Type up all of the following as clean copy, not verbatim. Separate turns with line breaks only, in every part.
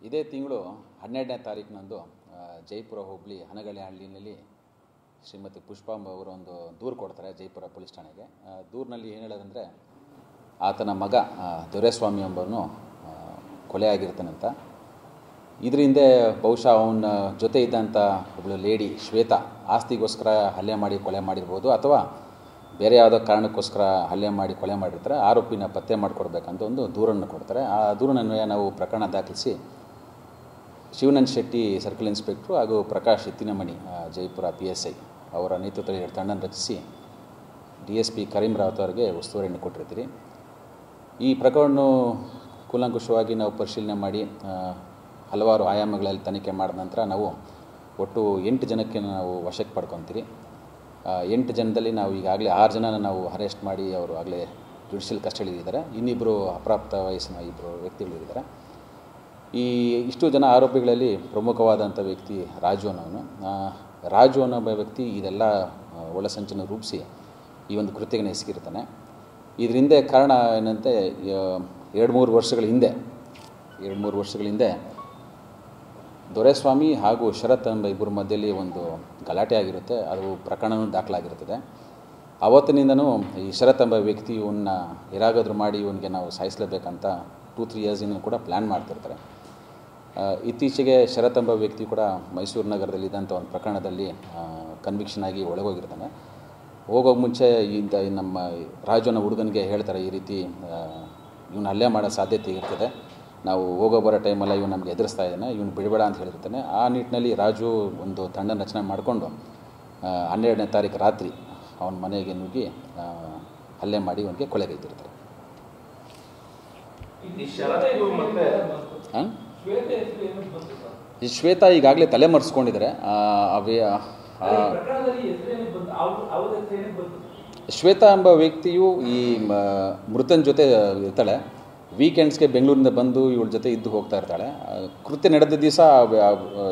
ಇದೇ ತಿಂಗಳು 12ನೇ ತಾರೀಕಿನಂದು ಜೈಪುರ ಹೋಬಳಿ ಹನಗಳೆಹಳ್ಳಿನಲ್ಲಿ ಶ್ರೀಮತಿ ಪುಷ್ಪಾಂಬ ಅವರು ಒಂದು ದೂರು ಕೊಡ್ತಾರೆ ಜೈಪುರ ಪೊಲೀಸ್ ಠಾಣೆಗೆ. ದೂರಿನಲ್ಲಿ ಏನು ಹೇಳೋದಂದರೆ, ಆತನ ಮಗ ದೊರೆಸ್ವಾಮಿ ಎಂಬವನು ಕೊಲೆ ಆಗಿರ್ತಾನಂತ. ಇದ್ರ ಹಿಂದೆ ಬಹುಶಃ ಅವನ ಜೊತೆ ಇದ್ದಂಥ ಒಬ್ಬಳು ಲೇಡಿ ಶ್ವೇತಾ ಆಸ್ತಿಗೋಸ್ಕರ ಹಲ್ಲೆ ಮಾಡಿ ಕೊಲೆ ಮಾಡಿರ್ಬೋದು, ಅಥವಾ ಬೇರೆ ಯಾವುದೋ ಕಾರಣಕ್ಕೋಸ್ಕರ ಹಲ್ಲೆ ಮಾಡಿ ಕೊಲೆ ಮಾಡಿರ್ತಾರೆ. ಆರೋಪಿನ ಪತ್ತೆ ಮಾಡಿಕೊಡ್ಬೇಕಂತ ಒಂದು ದೂರನ್ನು ಕೊಡ್ತಾರೆ. ಆ ದೂರನ್ನು ನಾವು ಪ್ರಕರಣ ದಾಖಲಿಸಿ ಶಿವನಂದ್ ಶೆಟ್ಟಿ ಸರ್ಕಲ್ ಇನ್ಸ್ಪೆಕ್ಟ್ರು ಹಾಗೂ ಪ್ರಕಾಶ್ ಎತ್ತಿನಮಣಿ ಜೈಪುರ PSI ಅವರ ನೇತೃತ್ವದಲ್ಲಿ 2 ತಂಡನ ರಚಿಸಿ DSP ಕರೀಂ ರಾವತ್ ಅವರಿಗೆ ಉಸ್ತುವಾರಿಯನ್ನು ಕೊಟ್ಟಿರ್ತೀರಿ. ಈ ಪ್ರಕರಣ ಕೂಲಂಕುಷವಾಗಿ ನಾವು ಪರಿಶೀಲನೆ ಮಾಡಿ ಹಲವಾರು ಆಯಾಮಗಳಲ್ಲಿ ತನಿಖೆ ಮಾಡಿದ ನಂತರ ನಾವು ಒಟ್ಟು 8 ಜನಕ್ಕೆ ನಾವು ವಶಕ್ಕೆ ಪಡ್ಕೊತೀರಿ. 8 ಜನದಲ್ಲಿ ನಾವು ಈಗಾಗಲೇ 6 ಜನನ ನಾವು ಅರೆಸ್ಟ್ ಮಾಡಿ ಅವರು ಆಗಲೇ ಜುಡಿಷಿಯಲ್ ಕಸ್ಟಡಿಯಲ್ಲಿದ್ದಾರೆ. ಇನ್ನಿಬ್ಬರು ಅಪ್ರಾಪ್ತ ವಯಸ್ಸಿನ 2 ವ್ಯಕ್ತಿಗಳಿದ್ದಾರೆ. ಇಷ್ಟು ಜನ ಆರೋಪಿಗಳಲ್ಲಿ ಪ್ರಮುಖವಾದಂಥ ವ್ಯಕ್ತಿ ರಾಜು ಅನ್ನೋನು. ರಾಜು ಅನ್ನೋ ವ್ಯಕ್ತಿ ಇದೆಲ್ಲ ಒಳಸಂಚನ್ನು ರೂಪಿಸಿ ಈ ಒಂದು ಕೃತ್ಯವನ್ನು ಎಸಗಿರ್ತಾನೆ. ಇದ್ರ ಹಿಂದೆ ಕಾರಣ ಏನಂತೆ, 2-3 ವರ್ಷಗಳ ಹಿಂದೆ ದೊರೆಸ್ವಾಮಿ ಹಾಗೂ ಶರತ್ ಎಂಬ ಇಬ್ಬರ ಮಧ್ಯದಲ್ಲಿ ಒಂದು ಗಲಾಟೆ ಆಗಿರುತ್ತೆ. ಅದು ಪ್ರಕರಣವೂ ದಾಖಲಾಗಿರ್ತದೆ. ಆವತ್ತಿನಿಂದನೂ ಈ ಶರತ್ ಎಂಬ ವ್ಯಕ್ತಿ ಇವನ್ನ ಯಾರಾಗಾದರೂ ಮಾಡಿ ಇವನಿಗೆ ನಾವು ಸಾಯಿಸಲೇಬೇಕಂತ 2-3 ಇಯರ್ಸಿಂದ ಕೂಡ ಪ್ಲ್ಯಾನ್ ಮಾಡ್ತಿರ್ತಾರೆ. ಇತ್ತೀಚೆಗೆ ಶರತ್ ಎಂಬ ವ್ಯಕ್ತಿ ಕೂಡ ಮೈಸೂರು ನಗರದಲ್ಲಿದ್ದಂಥ ಒಂದು ಪ್ರಕರಣದಲ್ಲಿ ಕನ್ವಿಕ್ಷನ್ ಆಗಿ ಒಳಗೋಗಿರ್ತಾನೆ. ಹೋಗೋಕೆ ಮುಂಚೆ ನಮ್ಮ ರಾಜನ ಹುಡುಗನಿಗೆ ಹೇಳ್ತಾರೆ, ಈ ರೀತಿ ಇವನು ಹಲ್ಲೆ ಮಾಡೋ ಸಾಧ್ಯತೆ ಇರ್ತದೆ, ನಾವು ಹೋಗೋ ಬರೋ ಟೈಮಲ್ಲ ಇವನು ನಮಗೆ ಎದುರಿಸ್ತಾ ಇದ್ದಾನೆ, ಇವನು ಬಿಡಬೇಡ ಅಂತ ಹೇಳಿರ್ತಾನೆ. ಆ ನಿಟ್ಟಿನಲ್ಲಿ ರಾಜು ಒಂದು ತಂಡ ರಚನೆ ಮಾಡಿಕೊಂಡು 12ನೇ ತಾರೀಕು ರಾತ್ರಿ ಅವನ ಮನೆಗೆ ನುಗ್ಗಿ ಹಲ್ಲೆ ಮಾಡಿ ಅವನಿಗೆ ಕೊಲೆಗೈದಿರ್ತಾರೆ. ಈ ಶ್ವೇತಾ ಈಗಾಗಲೇ ತಲೆ ಮರೆಸ್ಕೊಂಡಿದ್ದಾರೆ. ಶ್ವೇತಾ ಎಂಬ ವ್ಯಕ್ತಿಯು ಈ ಮೃತನ ಜೊತೆ ಇರ್ತಾಳೆ. ವೀಕೆಂಡ್ಸ್ಗೆ ಬೆಂಗಳೂರಿಂದ ಬಂದು ಇವಳ ಜೊತೆ ಇದ್ದು ಹೋಗ್ತಾ ಇರ್ತಾಳೆ. ಕೃತ್ಯ ನಡೆದ ದಿವಸ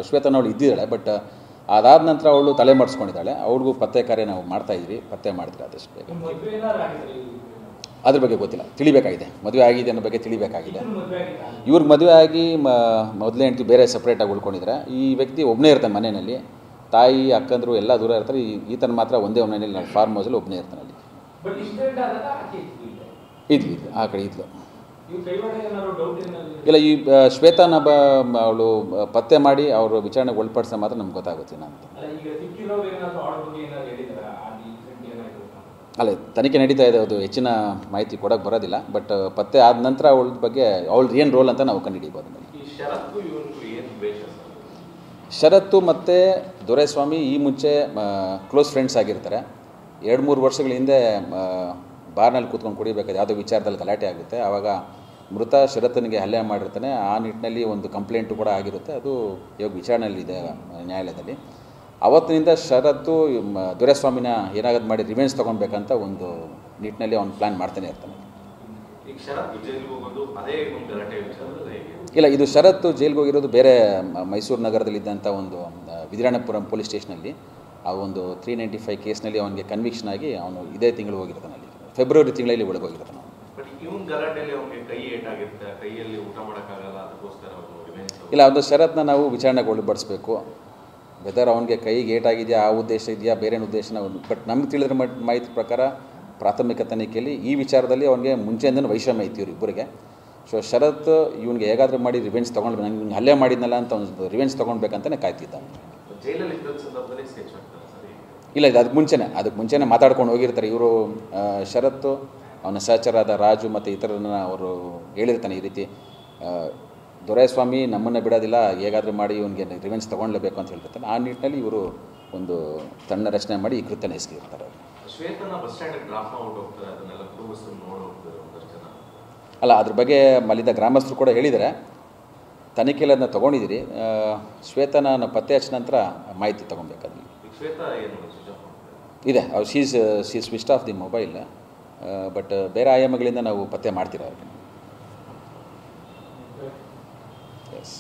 ಶ್ವೇತನವಳು ಇದ್ದಿದ್ದಾಳೆ. ಬಟ್ ಅದಾದ ನಂತರ ಅವಳು ತಲೆ ಮರೆಸ್ಕೊಂಡಿದ್ದಾಳೆ. ಅವ್ಳಿಗೂ ಪತ್ತೆ ಕಾರ್ಯ ನಾವು ಮಾಡ್ತಾಯಿದ್ವಿ, ಪತ್ತೆ ಮಾಡಿದ್ರೆ ಆದಷ್ಟು ಬೇಗ. ಅದ್ರ ಬಗ್ಗೆ ಗೊತ್ತಿಲ್ಲ, ತಿಳಿಬೇಕಾಗಿದೆ. ಮದುವೆ ಆಗಿದೆ ಅನ್ನೋ ಬಗ್ಗೆ ತಿಳಿಬೇಕಾಗಿದೆ. ಇವ್ರಿಗೆ ಮದುವೆ ಆಗಿ ಮೊದಲೇ ಹೆಂಡತಿ ಬೇರೆ ಸಪ್ರೇಟಾಗಿ ಉಳ್ಕೊಂಡಿದ್ದಾರೆ. ಈ ವ್ಯಕ್ತಿ ಒಬ್ಬನೇ ಇರ್ತಾನೆ ಮನೆಯಲ್ಲಿ. ತಾಯಿ ಅಕ್ಕಂದರು ಎಲ್ಲ ದೂರ ಇರ್ತಾರೆ. ಈತನ ಮಾತ್ರ ಒಂದೇ ಮನೆಯಲ್ಲಿ ನಾನು ಫಾರ್ಮ್ ಹೌಸಲ್ಲಿ ಒಬ್ಬನೇ ಇರ್ತಾನೆ ಅಲ್ಲಿ. ಇದ್ಲು ಆ ಕಡೆ ಇದ್ಲು. ಇಲ್ಲ, ಈ ಶ್ವೇತಾನ ಅವಳು ಪತ್ತೆ ಮಾಡಿ ಅವರು ವಿಚಾರಣೆಗೆ ಒಳಪಡಿಸ ಮಾತ್ರ ನಮ್ಗೆ ಗೊತ್ತಾಗುತ್ತೆ. ನಾನು ಅಲ್ಲ, ತನಿಖೆ ನಡೀತಾ ಇದೆ, ಅದು ಹೆಚ್ಚಿನ ಮಾಹಿತಿ ಕೊಡೋಕ್ಕೆ ಬರೋದಿಲ್ಲ. ಬಟ್ ಪತ್ತೆ ಆದ ನಂತರ ಅವಳ ಬಗ್ಗೆ ಅವಳದ್ದು ಏನು ರೋಲ್ ಅಂತ ನಾವು ಕಂಡುಹಿಡಿಬೋದು. ಶರತ್ತು ಮತ್ತು ದೊರೆಸ್ವಾಮಿ ಈ ಮುಂಚೆ ಕ್ಲೋಸ್ ಫ್ರೆಂಡ್ಸ್ ಆಗಿರ್ತಾರೆ. 2-3 ವರ್ಷಗಳ ಹಿಂದೆ ಬಾರ್ನಲ್ಲಿ ಕೂತ್ಕೊಂಡು ಕುಡಿಬೇಕಾದ್ರೆ ಯಾವುದೋ ವಿಚಾರದಲ್ಲಿ ಗಲಾಟೆ ಆಗುತ್ತೆ. ಆವಾಗ ಮೃತ ಶರತ್ತನಿಗೆ ಹಲ್ಲೆ ಮಾಡಿರ್ತಾನೆ. ಆ ನಿಟ್ಟಿನಲ್ಲಿ ಒಂದು ಕಂಪ್ಲೇಂಟು ಕೂಡ ಆಗಿರುತ್ತೆ. ಅದು ಇವಾಗ ವಿಚಾರಣೆಯಲ್ಲಿದೆ ನ್ಯಾಯಾಲಯದಲ್ಲಿ. ಅವತ್ತಿನಿಂದ ಶರತ್ತು ದೊರೆಸ್ವಾಮಿನ ಏನಾಗೋದು ಮಾಡಿ ರಿವೆಂಜ್ ತೊಗೊಳ್ಬೇಕಂತ ಒಂದು ನಿಟ್ಟಿನಲ್ಲಿ ಅವನು ಪ್ಲ್ಯಾನ್ ಮಾಡ್ತಾನೆ ಇರ್ತಾನೆ. ಇಲ್ಲ, ಇದು ಶರತ್ತು ಜೈಲಿಗೆ ಹೋಗಿರೋದು ಬೇರೆ ಮೈಸೂರು ನಗರದಲ್ಲಿದ್ದಂಥ ಒಂದು ವಿದ್ರಾಣಪುರಂ ಪೊಲೀಸ್ ಸ್ಟೇಷನಲ್ಲಿ. ಆ ಒಂದು 395 ಕೇಸ್ನಲ್ಲಿ ಅವನಿಗೆ ಕನ್ವಿಕ್ಷನ್ ಆಗಿ ಅವನು ಇದೇ ತಿಂಗಳು ಹೋಗಿರ್ತಾನೆ. ಅಲ್ಲಿ ಫೆಬ್ರವರಿ ತಿಂಗಳಲ್ಲಿ ಒಳಗೋಗಿರ್ತಾನೆ. ಇಲ್ಲ, ಅದು ಶರತ್ನ ನಾವು ವಿಚಾರಣೆಗೆ ಒಳಪಡಿಸ್ಬೇಕು. ವೆದರ್ ಅವನಿಗೆ ಕೈಗೆ ಏಟಾಗಿದೆಯಾ, ಆ ಉದ್ದೇಶ ಇದೆಯಾ, ಬೇರೆ ಉದ್ದೇಶನ. ಬಟ್ ನಮ್ಗೆ ತಿಳಿದ್ರೆ ಮಾಹಿತಿ ಪ್ರಕಾರ ಪ್ರಾಥಮಿಕ ತನಿಖೆಯಲ್ಲಿ ಈ ವಿಚಾರದಲ್ಲಿ ಅವನಿಗೆ ಮುಂಚೆಯಿಂದನೂ ವೈಷಮ್ಯ ಇತ್ತು ಇಬ್ಬರಿಗೆ. ಸೊ ಶರತ್ ಇವನಿಗೆ ಹೇಗಾದರೂ ಮಾಡಿ ರಿವೆಂಜ್ ತೊಗೊಂಡು, ನಂಗೆ ಇವ್ನು ಹಲ್ಲೆ ಮಾಡಿದ್ನಲ್ಲ ಅಂತ ಒಂದು ರಿವೆಂಜ್ ತೊಗೊಳ್ಬೇಕಂತಲೇ ಕಾಯ್ತಿದ್ದ. ಇಲ್ಲ, ಇದು ಅದಕ್ಕೆ ಮುಂಚೆನೇ ಮಾತಾಡ್ಕೊಂಡು ಹೋಗಿರ್ತಾರೆ ಇವರು. ಶರತ್ತು ಅವನ ಸಹಚರಾದ ರಾಜು ಮತ್ತು ಇತರರನ್ನ ಅವರು ಹೇಳಿರ್ತಾನೆ, ಈ ರೀತಿ ದೊರೆಸ್ವಾಮಿ ನಮ್ಮನ್ನು ಬಿಡೋದಿಲ್ಲ, ಹೇಗಾದರೂ ಮಾಡಿ ಇವನಿಗೆ ರಿವೆಂಜ್ ತೊಗೊಳ್ಲೇಬೇಕು ಅಂತ ಹೇಳ್ತಿರ್ತಾನೆ. ಆ ನಿಟ್ಟಿನಲ್ಲಿ ಇವರು ಒಂದು ತಂಡ ರಚನೆ ಮಾಡಿ ಈ ಕೃತ್ಯನ ಎಸಗಿರ್ತಾರೆ. ಅಲ್ಲ, ಅದ್ರ ಬಗ್ಗೆ ಅಲ್ಲಿದ್ದ ಗ್ರಾಮಸ್ಥರು ಕೂಡ ಹೇಳಿದ್ದಾರೆ. ತನಿಖೆಯಲ್ಲಿ ಅದನ್ನ ತೊಗೊಂಡಿದ್ದೀರಿ. ಶ್ವೇತನ ಪತ್ತೆ ಹಚ್ಚಿದ ನಂತರ ಮಾಹಿತಿ ತೊಗೊಬೇಕಾದ್ರೆ ಇದೆ. She's switch off the mobile. But ಬೇರೆ ಆಯಾಮಗಳಿಂದ ನಾವು ಪತ್ತೆ ಮಾಡ್ತೀರ ಅವ್ರಿಗೆ. Yes.